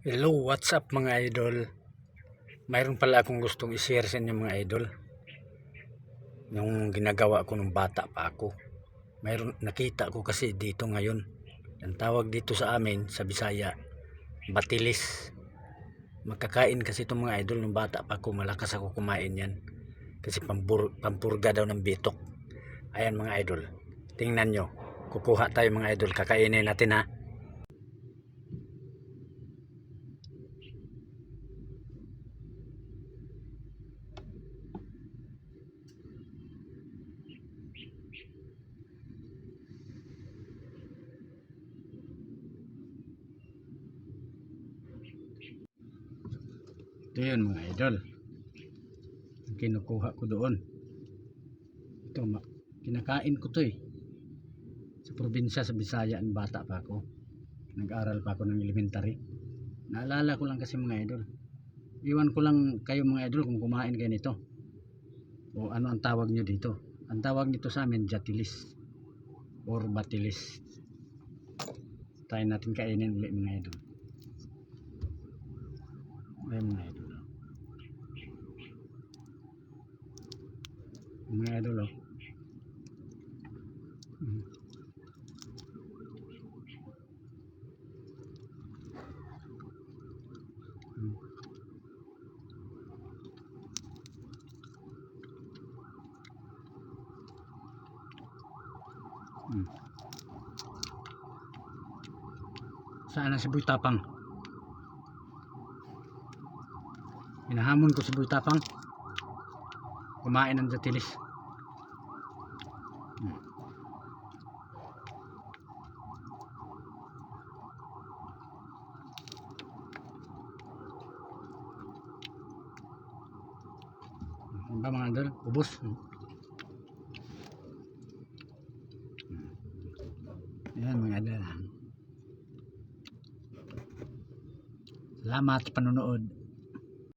Hello, what's up mga idol? Mayroon pala akong gustong i-share sa inyo mga idol. Yung ginagawa ko nung bata pa ako. Mayroon nakita ko kasi dito ngayon. Ang tawag dito sa amin sa Bisaya, batilis. Magkakain kasi itong mga idol nung bata pa ako, malakas ako kumain yan. Kasi pampurga daw ng bitok. Ayan mga idol. Tingnan nyo. Kukuha tayo mga idol, kakainin natin ha. Ito yun mga idol, ang kinukuha ko doon. Ito, kinakain ko to sa probinsya sa Bisaya. Ang bata pa ako, nag-aral pa ako ng elementary. Naalala ko lang kasi mga idol, iwan ko lang kayo mga idol kung kumain kayo nito o ano ang tawag nyo dito. Ang tawag nito sa amin jatilis or batilis. Tayo natin kainin ulit mga idol. Ayan mga idol, mga idol oh. Saan ang siboy tapang? Hinahamon ko siboy tapang kumain ng jatilis. Ano ba mga idol? Ubos. Ayan mga idol. Salamat sa panonood.